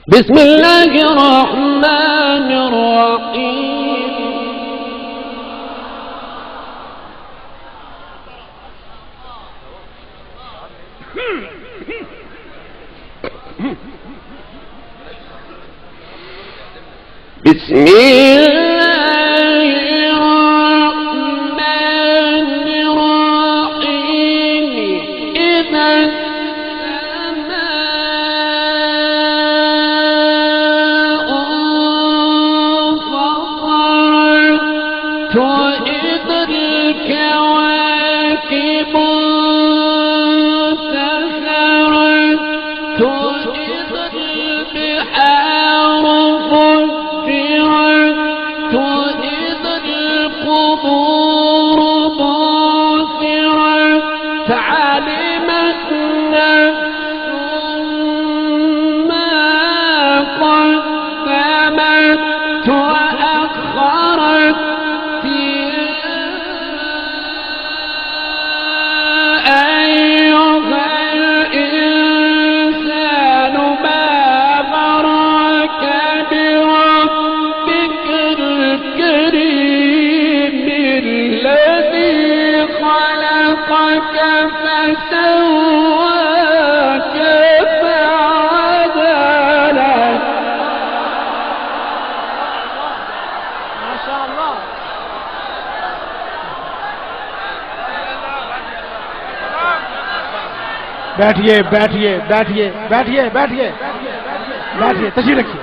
بسم الله الرحمن الرحيم. بسم الله الرحمن الرحيم. إذا السماء انفطرت وإذا الكواكب انتثرت وإذا البحار فجرت وإذا القبور بعثرت علمت نفس ما قدمت وأخرت أيها الإنسان ما غرك بربك الكريم الذي خلقك فسواك فعدلك. ما شاء الله. बैठिए बैठिए बैठिए बैठिए बैठिए बैठिए तशरीफ रखिए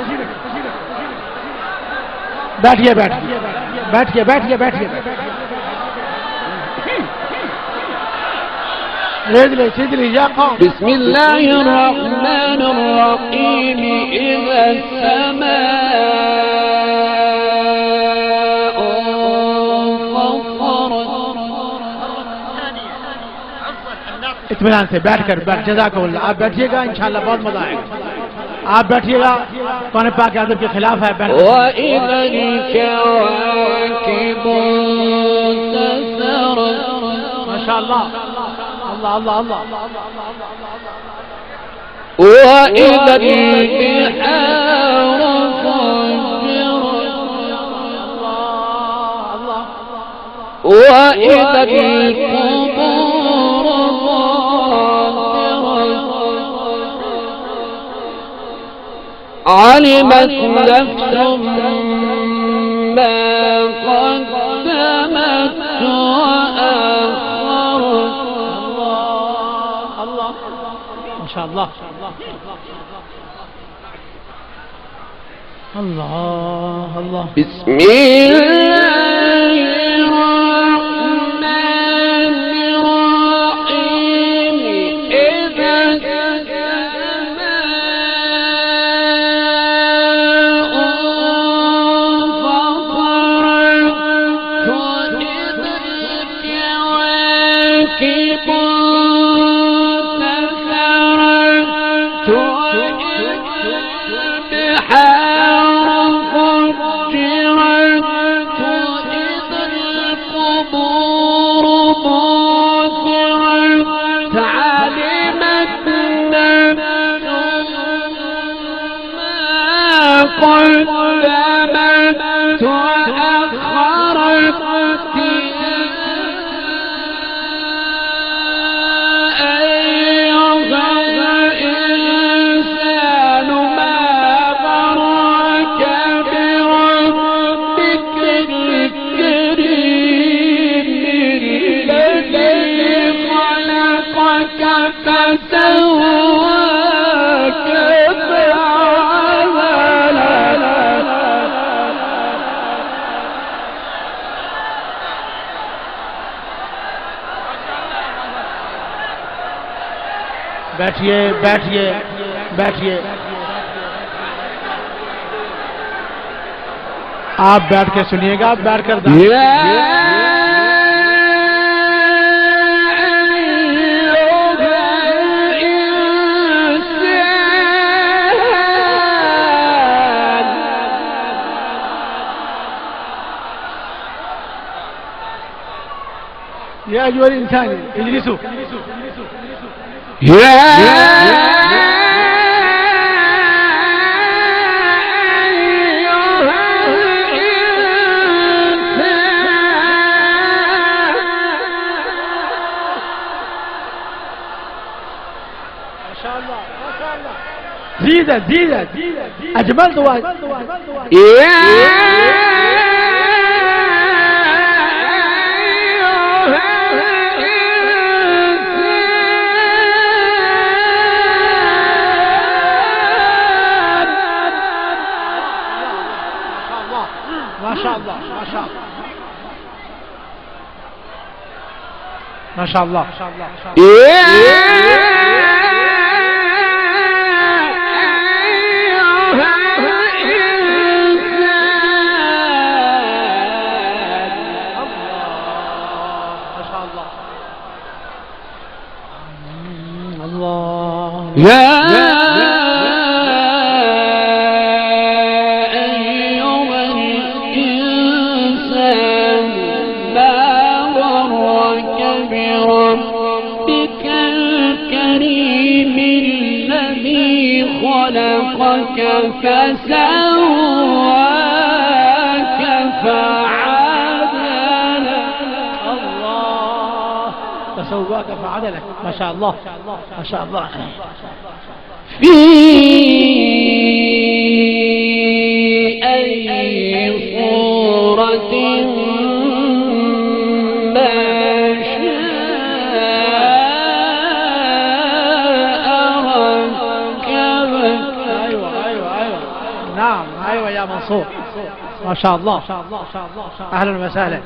बैठिए बैठिए बैठिए बैठिए बैठिए رجلي يا قوم. بسم الله الرحمن الرحيم. إذا السماء انفطرت. इत्मीनान से बैठकर जज़ाकल्लाह. आप बैठिएगा, इंशाअल्लाह बहुत मजा आएगा. आप बैठिएगा, कौन पाक के अदब के खिलाफ है. وإذا الكواكب انتثرت. माशाअल्लाह. अल्लाह अल्लाह अल्लाह. وإذا البحار فجرت. وإذا القبور بعثرت. علمت نفس ما قدمت وأخرت. इंशाअल्लाह. अल्लाह अल्लाह. بسم الله الرحمن الرحيم. إذا السماء انفطرت وإذا الكواكب انتثرت وإذا البحار فجرت وإذا القبور بعثرت علمت نفس ما قدمت وأخرت. أيها الإنسان ما غرك بربك الكريم الذي خلقك فسواك فعدلك. बैठिए बैठिए बैठिए. आप बैठ के सुनिएगा, आप बैठ कर يا أيها الإنسان اجلسوا. يا زيدت زيدت أجملت وايد. ما شاء الله ما شاء الله ما شاء الله ما شاء الله. يا أيها الإنسان ما غرك بربك الكريم الذي خلقك فسواك فعدلك. الله فسواك فعدلك. ما شاء الله ما شاء الله. في أي صورة ما شاء ركبك. أيوة نعم أيوة يا منصور ما شاء الله. أهلا وسهلا.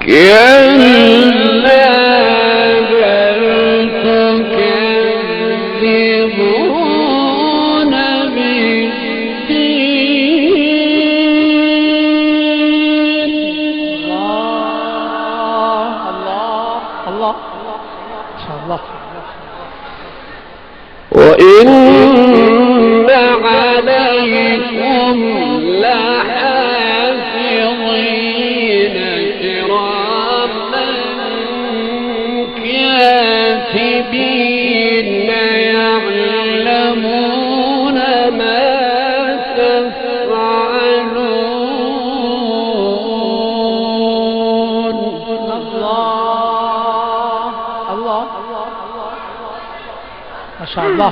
كلا بل تكذبون بالدين. الله ما شاء الله. وإن عليكم لحافظين كراما كاتبين يعلمون ما تفعلون. الله ما شاء الله.